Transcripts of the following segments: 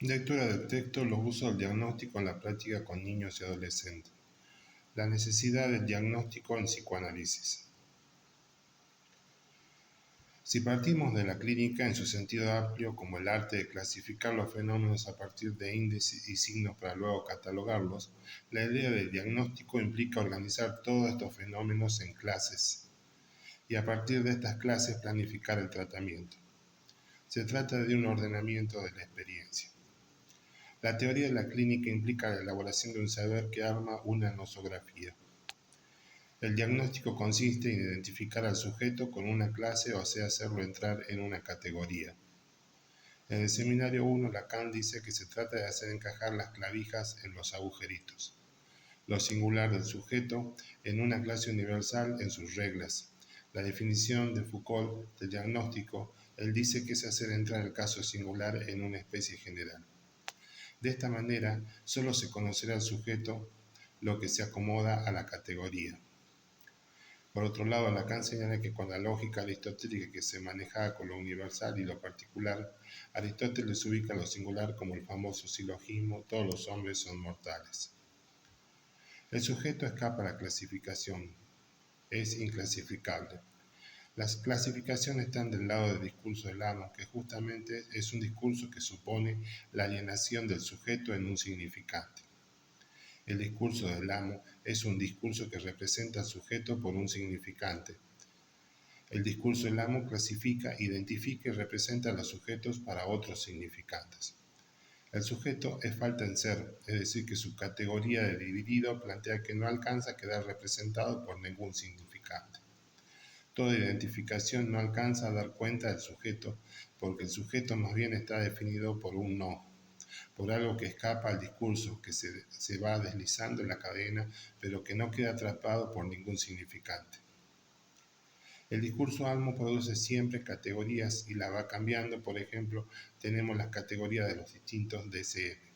Lectura del texto: los usos del diagnóstico en la práctica con niños y adolescentes. La necesidad del diagnóstico en psicoanálisis. Si partimos de la clínica en su sentido amplio como el arte de clasificar los fenómenos a partir de índices y signos para luego catalogarlos, la idea del diagnóstico implica organizar todos estos fenómenos en clases y a partir de estas clases planificar el tratamiento. Se trata de un ordenamiento de la experiencia. La teoría de la clínica implica la elaboración de un saber que arma una nosografía. El diagnóstico consiste en identificar al sujeto con una clase, o sea, hacerlo entrar en una categoría. En el seminario 1, Lacan dice que se trata de hacer encajar las clavijas en los agujeritos. Lo singular del sujeto en una clase universal en sus reglas. La definición de Foucault del diagnóstico, él dice que es hacer entrar el caso singular en una especie general. De esta manera, solo se conocerá al sujeto lo que se acomoda a la categoría. Por otro lado, Lacan señala que con la lógica aristotélica que se manejaba con lo universal y lo particular, Aristóteles ubica lo singular como el famoso silogismo: todos los hombres son mortales. El sujeto escapa a la clasificación, es inclasificable. Las clasificaciones están del lado del discurso del amo, que justamente es un discurso que supone la alienación del sujeto en un significante. El discurso del amo es un discurso que representa al sujeto por un significante. El discurso del amo clasifica, identifica y representa a los sujetos para otros significantes. El sujeto es falta en ser, es decir, que su categoría de dividido plantea que no alcanza a quedar representado por ningún significante. Toda identificación no alcanza a dar cuenta del sujeto, porque el sujeto más bien está definido por un no, por algo que escapa al discurso, que se va deslizando en la cadena, pero que no queda atrapado por ningún significante. El discurso almo produce siempre categorías y la va cambiando. Por ejemplo, tenemos las categorías de los distintos DCF.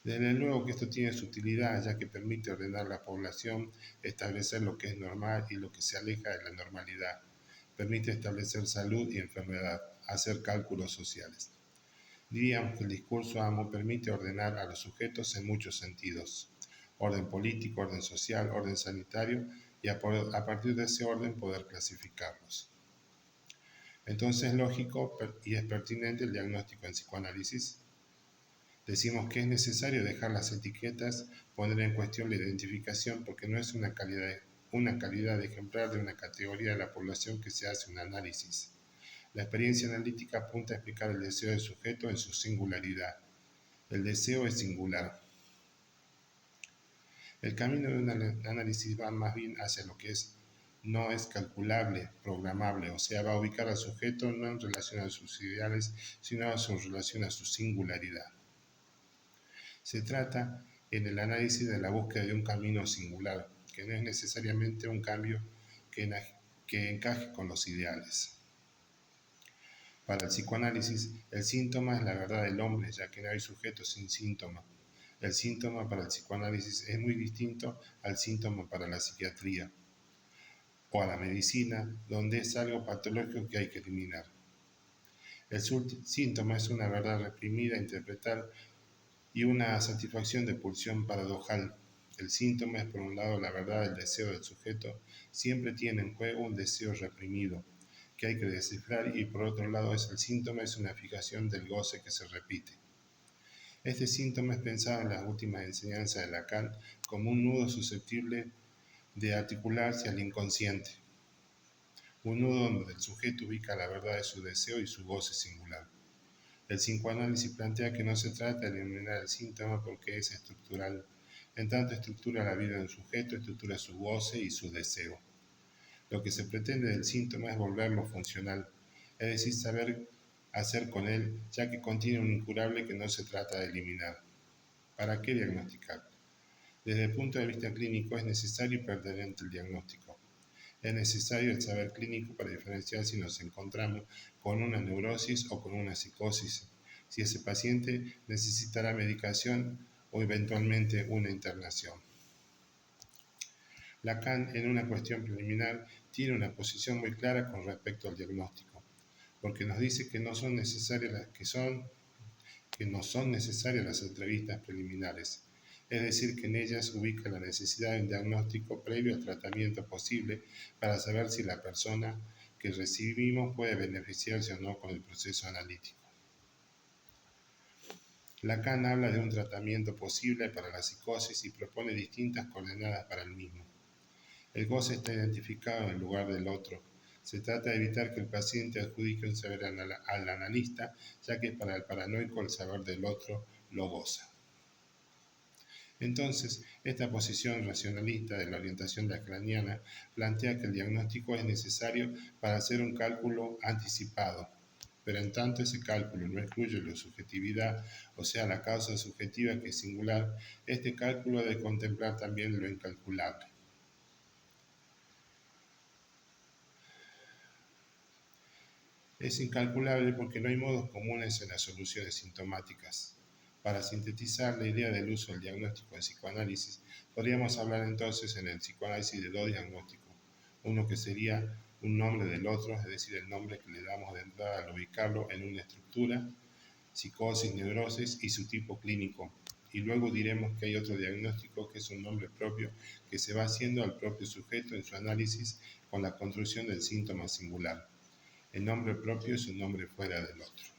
Desde luego que esto tiene su utilidad, ya que permite ordenar la población, establecer lo que es normal y lo que se aleja de la normalidad. Permite establecer salud y enfermedad, hacer cálculos sociales. Diríamos que el discurso amo permite ordenar a los sujetos en muchos sentidos: orden político, orden social, orden sanitario, y a partir de ese orden poder clasificarlos. Entonces es lógico y es pertinente el diagnóstico en psicoanálisis. Decimos que es necesario dejar las etiquetas, poner en cuestión la identificación, porque no es una calidad ejemplar de una categoría de la población que se hace un análisis. La experiencia analítica apunta a explicar el deseo del sujeto en su singularidad. El deseo es singular. El camino de un análisis va más bien hacia lo que no es calculable, programable, o sea, va a ubicar al sujeto no en relación a sus ideales, sino en relación a su singularidad. Se trata en el análisis de la búsqueda de un camino singular, que no es necesariamente un cambio que encaje con los ideales. Para el psicoanálisis, el síntoma es la verdad del hombre, ya que no hay sujeto sin síntoma. El síntoma para el psicoanálisis es muy distinto al síntoma para la psiquiatría o a la medicina, donde es algo patológico que hay que eliminar. El síntoma es una verdad reprimida a interpretar y una satisfacción de pulsión paradojal. El síntoma es, por un lado, la verdad del deseo del sujeto, siempre tiene en juego un deseo reprimido que hay que descifrar, y por otro lado el síntoma es una fijación del goce que se repite. Este síntoma es pensado en las últimas enseñanzas de Lacan como un nudo susceptible de articularse al inconsciente, un nudo donde el sujeto ubica la verdad de su deseo y su goce singular. El psicoanálisis plantea que no se trata de eliminar el síntoma porque es estructural, en tanto estructura la vida del sujeto, estructura su goce y su deseo. Lo que se pretende del síntoma es volverlo funcional, es decir, saber hacer con él, ya que contiene un incurable que no se trata de eliminar. ¿Para qué diagnosticar? Desde el punto de vista clínico es necesario y pertinente el diagnóstico. Es necesario el saber clínico para diferenciar si nos encontramos con una neurosis o con una psicosis, si ese paciente necesitará medicación o eventualmente una internación. Lacan, en una cuestión preliminar, tiene una posición muy clara con respecto al diagnóstico, porque nos dice que no son necesarias las que son que no son necesarias las entrevistas preliminares, es decir, que en ellas ubica la necesidad de un diagnóstico previo al tratamiento posible para saber si la persona que recibimos puede beneficiarse o no con el proceso analítico. Lacan habla de un tratamiento posible para la psicosis y propone distintas coordenadas para el mismo. El goce está identificado en el lugar del otro. Se trata de evitar que el paciente adjudique un saber al analista, ya que para el paranoico el saber del otro lo goza. Entonces, esta posición racionalista de la orientación lacaniana plantea que el diagnóstico es necesario para hacer un cálculo anticipado, pero en tanto ese cálculo no excluye la subjetividad, o sea, la causa subjetiva que es singular, este cálculo debe contemplar también lo incalculable. Es incalculable porque no hay modos comunes en las soluciones sintomáticas. Para sintetizar la idea del uso del diagnóstico en psicoanálisis, podríamos hablar entonces en el psicoanálisis de dos diagnósticos. Uno que sería un nombre del otro, es decir, el nombre que le damos de entrada al ubicarlo en una estructura, psicosis, neurosis y su tipo clínico. Y luego diremos que hay otro diagnóstico que es un nombre propio que se va haciendo al propio sujeto en su análisis con la construcción del síntoma singular. El nombre propio es un nombre fuera del otro.